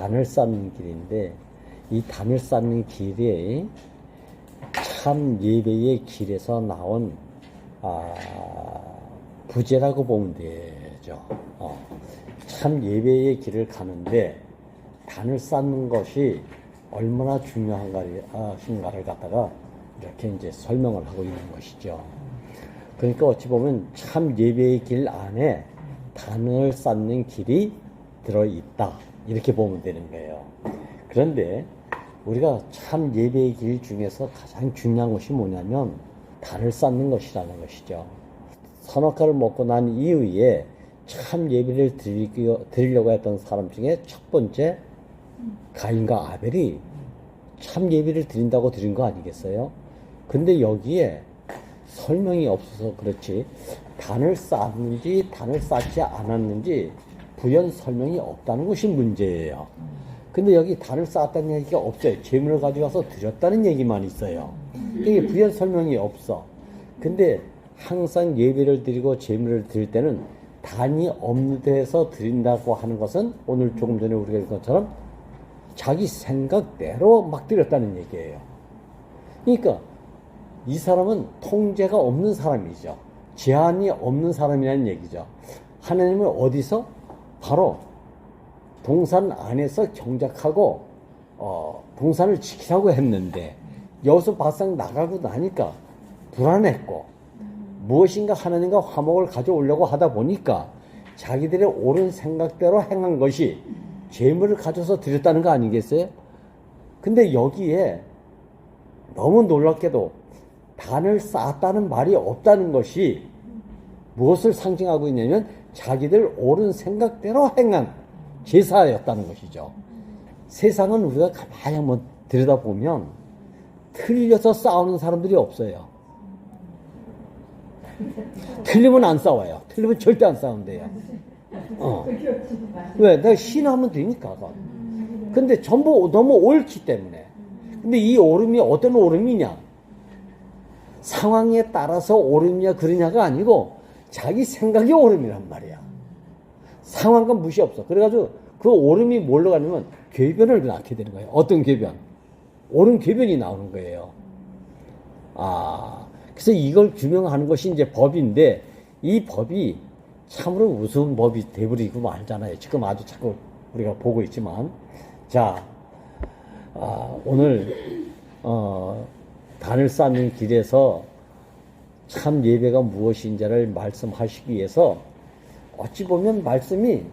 단을 쌓는 길인데 이 단을 쌓는 길이 참 예배의 길에서 나온 부제라고 보면 되죠. 참 예배의 길을 가는데 단을 쌓는 것이 얼마나 중요한가를 갖다가 이렇게 이제 설명을 하고 있는 것이죠. 그러니까 어찌 보면 참 예배의 길 안에 단을 쌓는 길이 들어있다. 이렇게 보면 되는 거예요. 그런데 우리가 참 예배의 길 중에서 가장 중요한 것이 뭐냐면 단을 쌓는 것이라는 것이죠. 선악과를 먹고 난 이후에 참 예배를 드리려고 했던 사람 중에 첫 번째 가인과 아벨이 참 예배를 드린다고 드린 거 아니겠어요? 근데 여기에 설명이 없어서 그렇지 단을 쌓았는지 단을 쌓지 않았는지 부연 설명이 없다는 것이 문제예요. 근데 여기 단을 쌓았다는 얘기가 없어요. 재물을 가져가서 드렸다는 얘기만 있어요. 이게 부연 설명이 없어. 근데 항상 예배를 드리고 재물을 드릴 때는 단이 없는 데에서 드린다고 하는 것은 오늘 조금 전에 우리가 읽은 것처럼 자기 생각대로 막 드렸다는 얘기예요. 그러니까 이 사람은 통제가 없는 사람이죠. 제한이 없는 사람이라는 얘기죠. 하나님을 어디서? 바로 동산 안에서 경작하고 동산을 지키라고 했는데 여기서 바싹 나가고 나니까 불안했고 무엇인가 하나님과 화목을 가져오려고 하다 보니까 자기들의 옳은 생각대로 행한 것이 재물을 가져서 드렸다는 거 아니겠어요? 근데 여기에 너무 놀랍게도 단을 쌓았다는 말이 없다는 것이 무엇을 상징하고 있냐면 자기들 옳은 생각대로 행한 제사였다는 것이죠. 세상은 우리가 가만히 한번 들여다보면 틀려서 싸우는 사람들이 없어요. 틀리면 안 싸워요. 틀리면 절대 안 싸운대요. 왜? 내가 신하면 되니까. 근데 전부 너무 옳기 때문에. 근데 이 옳음이 어떤 옳음이냐? 상황에 따라서 옳음이냐 그러냐가 아니고 자기 생각이 옳음이란 말이야. 상황과 무시 없어. 그래가지고 그 옳음이 뭘로 가냐면 궤변을 낳게 되는 거예요. 어떤 궤변? 옳은 궤변이 나오는 거예요. 그래서 이걸 규명하는 것이 이제 법인데 이 법이 참으로 우스운 법이 돼버리고 말잖아요. 지금 아주 자꾸 우리가 보고 있지만. 자, 오늘, 단을 쌓는 길에서 참 예배가 무엇인지를 말씀하시기 위해서 어찌 보면 말씀이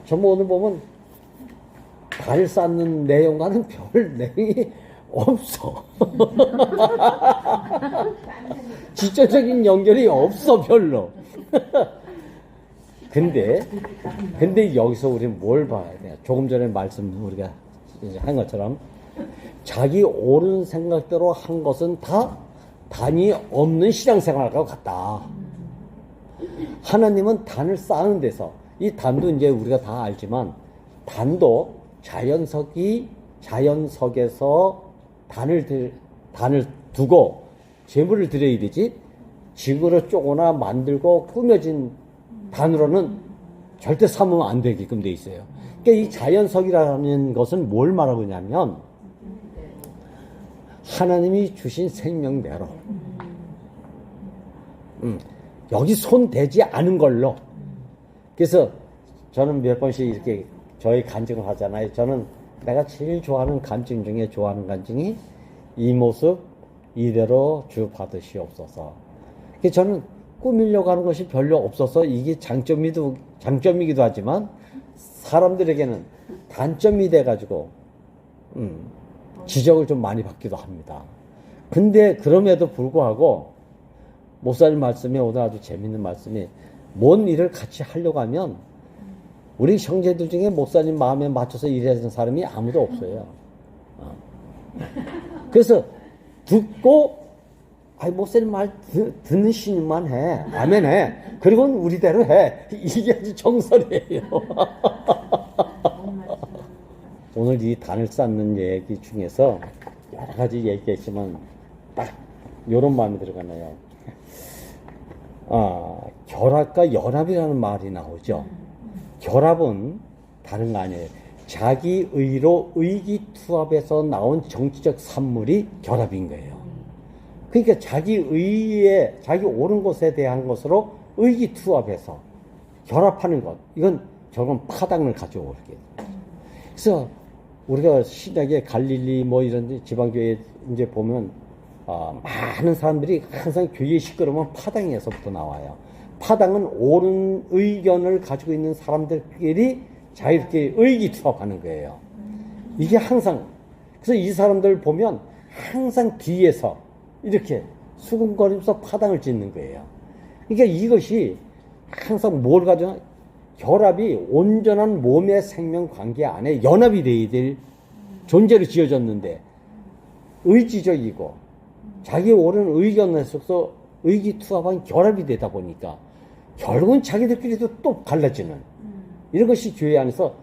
전부 오늘 보면 단을 쌓는 내용과는 별 내용이 없어. 직접적인 연결이 없어, 별로. 근데 여기서 우리는 뭘 봐야 돼? 조금 전에 말씀 우리가 이제 한 것처럼 자기 옳은 생각대로 한 것은 다 단이 없는 신앙생활과 같다. 하나님은 단을 쌓는 데서 이 단도 이제 우리가 다 알지만 단도 자연석에서 단을 두고 재물을 드려야 되지 지구로 쪼거나 만들고 꾸며진 단으로는 절대 삼으면 안 되게끔 돼 있어요. 그러니까 이 자연석이라는 것은 뭘 말하고 있냐면 하나님이 주신 생명대로 여기 손 대지 않은 걸로. 그래서 저는 몇 번씩 이렇게 저희 간증을 하잖아요. 저는 내가 제일 좋아하는 간증 중에 좋아하는 간증이 이 모습 이대로 주 받으시옵소서. 저는 꾸미려고 하는 것이 별로 없어서 이게 장점이기도 하지만 사람들에게는 단점이 돼가지고 지적을 좀 많이 받기도 합니다. 근데 그럼에도 불구하고 목사님 말씀에 오늘 아주 재밌는 말씀이 뭔 일을 같이 하려고 하면 우리 형제들 중에 목사님 마음에 맞춰서 일하는 사람이 아무도 없어요. 그래서 듣고 목사님 말 듣는 신임만 해. 아멘 해. 그리고는 우리대로 해. 이게 아주 정설이에요. 오늘 이 단을 쌓는 얘기 중에서 여러 가지 얘기했지만 딱 요런 마음이 들어가네요. 결합과 연합이라는 말이 나오죠. 결합은 다른 거 아니에요. 자기의로 의기투합에서 나온 정치적 산물이 결합인 거예요. 그러니까 자기의에, 자기 옳은 것에 대한 것으로 의기투합해서 결합하는 것, 이건 결국은 파당을 가져오게 돼요. 그래서 우리가 신약의 갈릴리 뭐 이런 지방교회 이제 보면 많은 사람들이 항상 교회 시끄러우면 파당에서부터 나와요. 파당은 옳은 의견을 가지고 있는 사람들끼리 자유롭게 의기투합하는 거예요. 이게 항상, 그래서 이 사람들 보면 항상 뒤에서 이렇게 수군거리면서 파당을 짓는 거예요. 그러니까 이것이 항상 뭘 가지고 결합이 온전한 몸의 생명 관계 안에 연합이 되어야 될 존재로 지어졌는데 의지적이고 자기 옳은 의견에 속서 의기투합한 결합이 되다 보니까 결국은 자기들끼리도 또 갈라지는 이런 것이 교회 안에서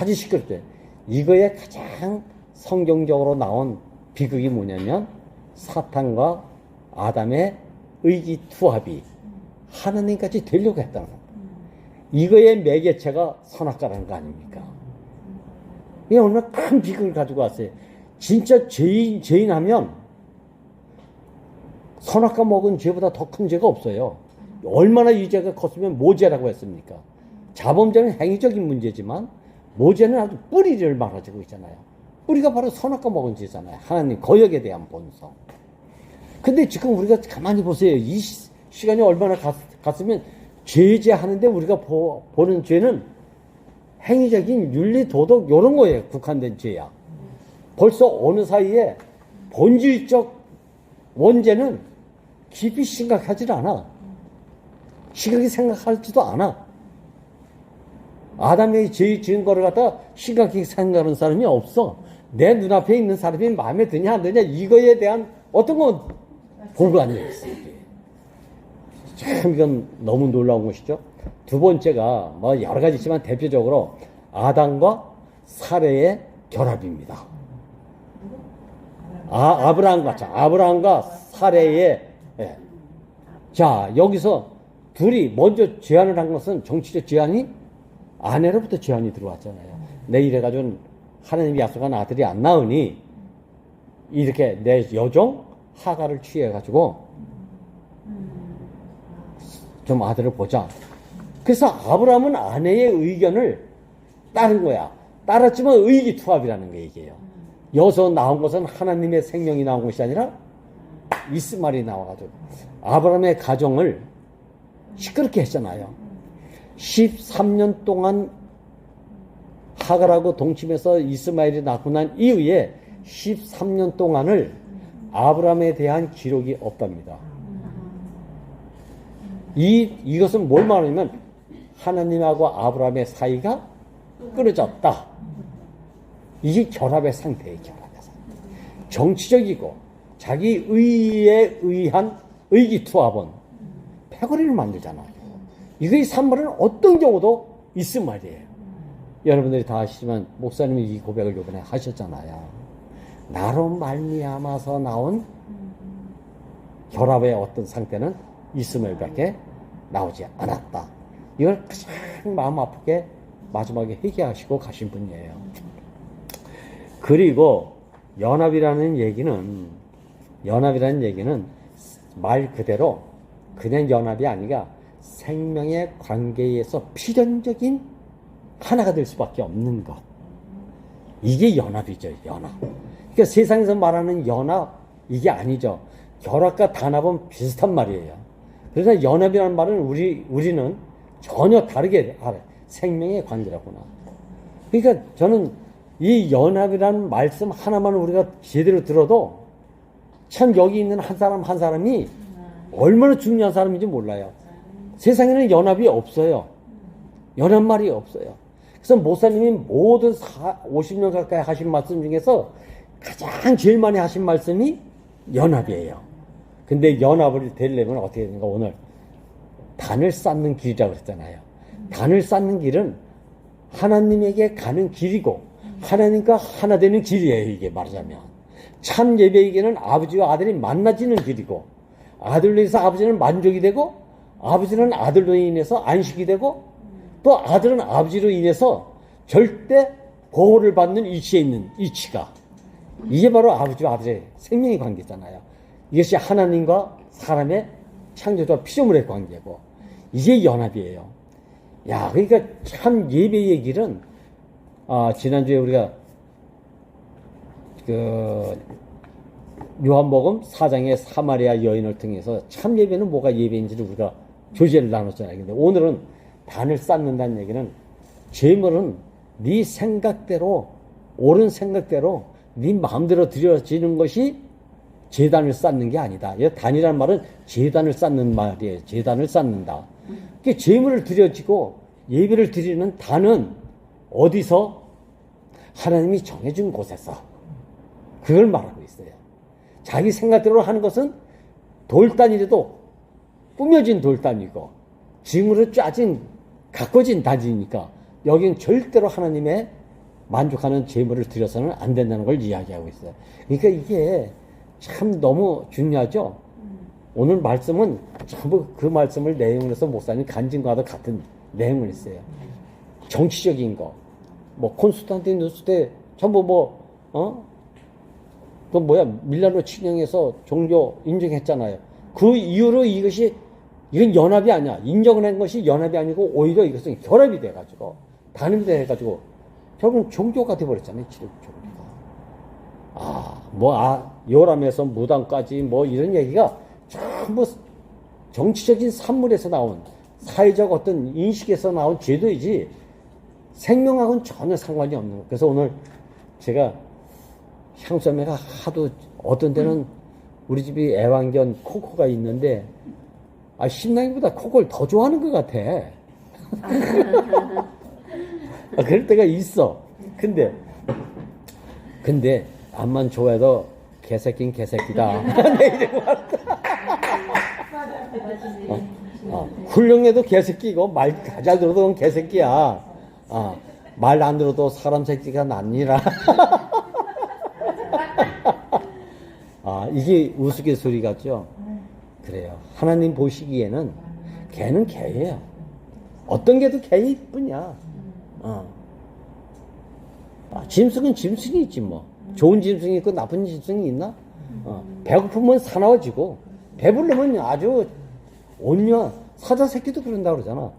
아주 시끄럽죠. 이거에 가장 성경적으로 나온 비극이 뭐냐면 사탄과 아담의 의기투합이 하나님까지 되려고 했다는 겁니다. 이거의 매개체가 선악과라는 거 아닙니까? 이게 얼마나 큰 비극을 가지고 왔어요. 진짜 죄인 하면 선악과 먹은 죄보다 더 큰 죄가 없어요. 얼마나 이 죄가 컸으면 모죄라고 했습니까? 자범죄는 행위적인 문제지만 모죄는 아주 뿌리를 말아주고 있잖아요. 뿌리가 바로 선악과 먹은 죄잖아요. 하나님 거역에 대한 본성. 근데 지금 우리가 가만히 보세요. 이 시간이 얼마나 갔으면 죄하는데 우리가 보는 죄는 행위적인 윤리, 도덕 이런 거에 국한된 죄야. 벌써 어느 사이에 본질적 원죄는 깊이 심각하지 않아. 심각하게 생각하지도 않아. 아담의 죄 지은 거를 갖다 심각하게 생각하는 사람이 없어. 내 눈앞에 있는 사람이 마음에 드냐 안 드냐 이거에 대한 어떤 건 고관이 있어요. 참 이건 너무 놀라운 것이죠. 두 번째가 뭐 여러 가지 있지만 대표적으로 아담과 사레의 결합입니다. 아브라함과 사레의 자 여기서 둘이 먼저 제안을 한 것은 정치적 제안이 아내로부터 제안이 들어왔잖아요. 내 이래가지고 하나님이 약속한 아들이 안 나으니 이렇게 내 여종 하가를 취해가지고 좀 아들을 보자. 그래서 아브라함은 아내의 의견을 따른 거야. 따랐지만 의기투합이라는 게 이게요. 여기서 나온 것은 하나님의 생명이 나온 것이 아니라 이스마엘이 나와가지고 아브라함의 가정을 시끄럽게 했잖아요. 13년 동안 하갈하고 동침해서 이스마엘이 낳고 난 이후에 13년 동안을 아브라함에 대한 기록이 없답니다. 이것은 뭘 말하냐면 하나님하고 아브라함의 사이가 끊어졌다. 이게 결합의 상태예요. 결합의 상태. 정치적이고 자기 의에 의한 의기투합은 패거리를 만들잖아요. 이거의 산물은 어떤 경우도 있음 말이에요. 여러분들이 다 아시지만 목사님이 이 고백을 이번에 하셨잖아요. 나로 말미암아서 나온 결합의 어떤 상태는 이스마엘밖에 나오지 않았다. 이걸 가장 마음 아프게 마지막에 회개하시고 가신 분이에요. 그리고 연합이라는 얘기는 말 그대로 그냥 연합이 아니라 생명의 관계에서 필연적인 하나가 될 수밖에 없는 것. 이게 연합이죠, 연합. 그러니까 세상에서 말하는 연합, 이게 아니죠. 결합과 단합은 비슷한 말이에요. 그래서 연합이라는 말은 우리는 전혀 다르게 알아요. 생명의 관계라구나. 그러니까 저는 이 연합이라는 말씀 하나만 우리가 제대로 들어도 참 여기 있는 한 사람 한 사람이 얼마나 중요한 사람인지 몰라요. 세상에는 연합이 없어요. 연합 말이 없어요. 그래서 목사님이 모든 50년 가까이 하신 말씀 중에서 가장 제일 많이 하신 말씀이 연합이에요. 근데 연합을 되려면 어떻게 되는가? 오늘 단을 쌓는 길이라고 그랬잖아요. 단을 쌓는 길은 하나님에게 가는 길이고 하나님과 하나 되는 길이에요. 이게 말하자면 참 예배에게는 아버지와 아들이 만나지는 길이고 아들로 인해서 아버지는 만족이 되고 아버지는 아들로 인해서 안식이 되고 또 아들은 아버지로 인해서 절대 보호를 받는 위치에 있는 위치가 이게 바로 아버지와 아버지의 생명의 관계잖아요. 이것이 하나님과 사람의 창조자와 피조물의 관계고 이게 연합이에요. 야, 그러니까 참 예배의 길은 지난주에 우리가 요한복음 4장의 사마리아 여인을 통해서 참 예배는 뭐가 예배인지를 우리가 교제를 나눴잖아요. 근데 오늘은 단을 쌓는다는 얘기는 제물은 네 생각대로 옳은 생각대로 네 마음대로 드려지는 것이 제단을 쌓는 게 아니다. 단이라는 말은 제단을 쌓는 말이에요. 제단을 쌓는다. 그러니까 제물을 드려지고 예배를 드리는 단은 어디서? 하나님이 정해준 곳에서. 그걸 말하고 있어요. 자기 생각대로 하는 것은 돌단이라도 꾸며진 돌단이고 징으로 짜진 가꿔진 단이니까 여긴 절대로 하나님의 만족하는 제물을 드려서는 안 된다는 걸 이야기하고 있어요. 그러니까 이게 참 너무 중요하죠. 오늘 말씀은 전부 그 말씀을 내용을 해서 목사님 간증과도 같은 내용을 했어요. 정치적인 거, 뭐 콘스탄티누스 때 전부 그 밀라노 칙령에서 종교 인정했잖아요. 그 이후로 이건 연합이 아니야. 인정을 한 것이 연합이 아니고 오히려 이것은 결합이 돼가지고 단합이 돼가지고 결국은 종교가 돼버렸잖아요. 종교가. 요람에서 무당까지 이런 얘기가 전부 정치적인 산물에서 나온 사회적 어떤 인식에서 나온 제도이지 생명하고는 전혀 상관이 없는 거예요. 그래서 오늘 제가 향수매가 하도 어떤 데는 우리 집이 애완견 코코가 있는데 신랑이보다 코코를 더 좋아하는 것 같아. 그럴 때가 있어. 근데 암만 좋아해도 개새끼는 개새끼다. 내 이름 훌륭해도 개새끼고 말 잘 들어도 그건 개새끼야. 말 안 들어도 사람 새끼가 낫니라. 이게 우스갯소리 같죠? 그래요. 하나님 보시기에는 개는 개예요. 어떤 개도 개일 뿐이야. 짐승은 짐승이 있지 뭐. 좋은 짐승이 있고 나쁜 짐승이 있나? 배고프면 사나워지고 배부르면 아주 온유한 사자 새끼도 그런다고 그러잖아.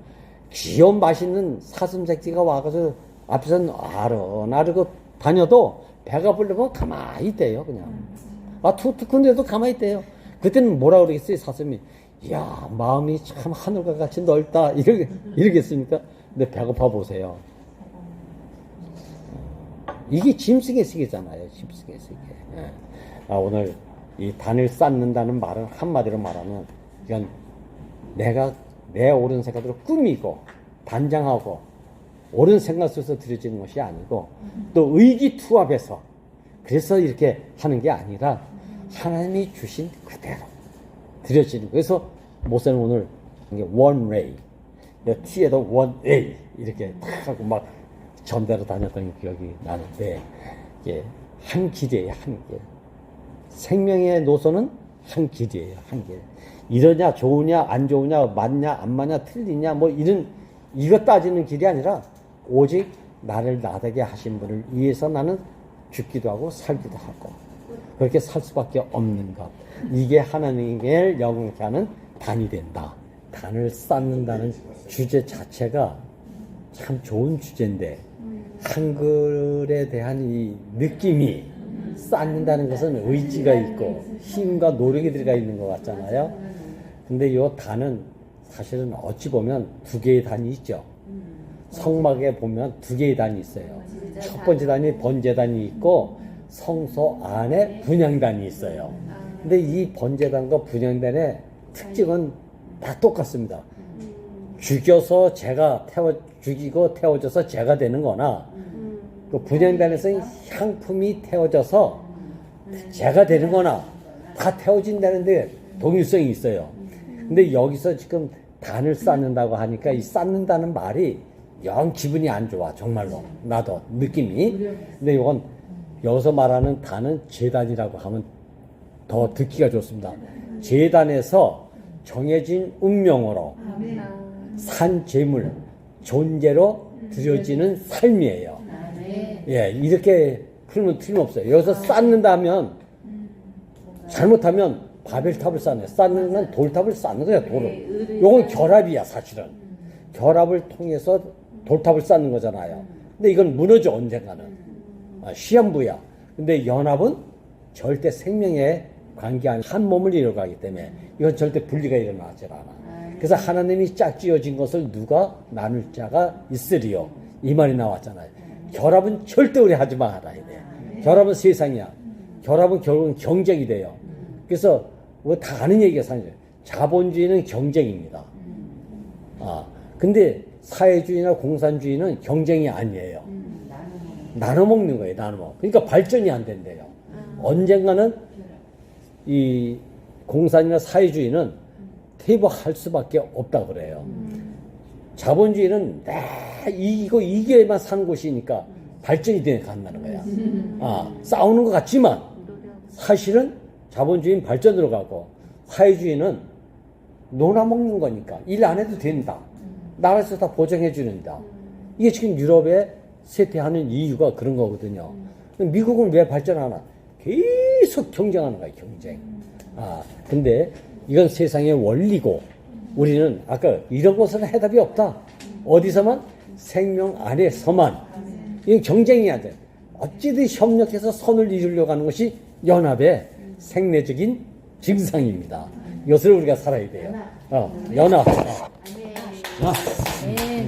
귀여운 맛있는 사슴 새끼가 와가지고 앞에서 아르고 다녀도 배가 부르면 가만히 있대요. 그냥 툭툭한데도 가만히 있대요. 그때는 뭐라 그러겠어요? 사슴이 이야 마음이 참 하늘과 같이 넓다 이러겠습니까? 근데 배고파 보세요. 이게 짐승의 세계잖아요. 짐승의 세계. 오늘 이 단을 쌓는다는 말은 한마디로 말하면 이건 내가 내 옳은 생각으로 꾸미고 단장하고 옳은 생각 속에서 드려지는 것이 아니고 또 의기투합해서 그래서 이렇게 하는 게 아니라 하나님이 주신 그대로 드려지는. 그래서 목사님 오늘 one way, T에도 one way 이렇게 탁 하고 막 전대로 다녔던 기억이 나는데 이게 한 길이에요. 한 길. 생명의 노선은 한 길이에요. 한 길. 이러냐 좋으냐 안 좋으냐 맞냐 안 맞냐 틀리냐 이거 따지는 길이 아니라 오직 나를 나되게 하신 분을 위해서 나는 죽기도 하고 살기도 하고 그렇게 살 수밖에 없는 것. 이게 하나님을 영광케 하는 단이 된다. 단을 쌓는다는 주제 자체가 참 좋은 주제인데 한글에 대한 이 느낌이 쌓는다는 것은 의지가 있고 힘과 노력이 들어가 있는 것 같잖아요. 근데 이 단은 사실은 어찌 보면 두 개의 단이 있죠. 성막에 보면 두 개의 단이 있어요. 첫 번째 단이 번제단이 있고 성소 안에 분향단이 있어요. 근데 이 번제단과 분향단의 특징은 다 똑같습니다. 죽이고 태워져서 제가 되는 거나 그 분향단에서 향품이 태워져서 제가 되는 거나 다 태워진다는데 동일성이 있어요. 근데 여기서 지금 단을 쌓는다고 하니까 이 쌓는다는 말이 영 기분이 안 좋아. 정말로 나도 느낌이. 근데 이건 여기서 말하는 단은 제단이라고 하면 더 듣기가 좋습니다. 제단에서 정해진 운명으로 산 제물 존재로 드려지는 삶이에요. 예, 이렇게 풀면 틀림없어요. 여기서 쌓는다 하면, 잘못하면 바벨탑을 쌓네. 쌓는 건 돌탑을 쌓는 거야, 돌을. 요건 결합이야, 사실은. 결합을 통해서 돌탑을 쌓는 거잖아요. 근데 이건 무너져, 언젠가는. 시한부야. 근데 연합은 절대 생명에 관계한 한 몸을 이뤄가기 때문에 이건 절대 분리가 일어나지 않아. 그래서 하나님이 짝지어진 것을 누가 나눌 자가 있으리요. 이 말이 나왔잖아요. 결합은 절대 우리 하지 말아야 돼. 결합은 세상이야. 결합은 결국은 경쟁이 돼요. 그래서 뭐 다 아는 얘기가 사실 자본주의는 경쟁입니다. 근데 사회주의나 공산주의는 경쟁이 아니에요. 나눠 먹는 거예요. 나눠 먹. 그러니까 발전이 안 된대요. 언젠가는 이 공산이나 사회주의는 퇴보할 수밖에 없다 그래요. 자본주의는 이겨야만 사는 곳이니까 발전이 되어 간다는 거야. 싸우는 것 같지만 사실은 자본주의는 발전으로 가고 사회주의는 놀아먹는 거니까 일 안 해도 된다. 나라에서 다 보장해 주는다. 이게 지금 유럽에 쇠퇴하는 이유가 그런 거거든요. 미국은 왜 발전하나? 계속 경쟁하는 거야, 경쟁. 근데 이건 세상의 원리고 우리는 아까 이런 것은 해답이 없다. 어디서만? 생명 안에서만. 이건 경쟁해야 돼. 어찌든 협력해서 선을 이루려고 하는 것이 연합의 생리적인 증상입니다. 이것을 우리가 살아야 돼요. 연합. 네.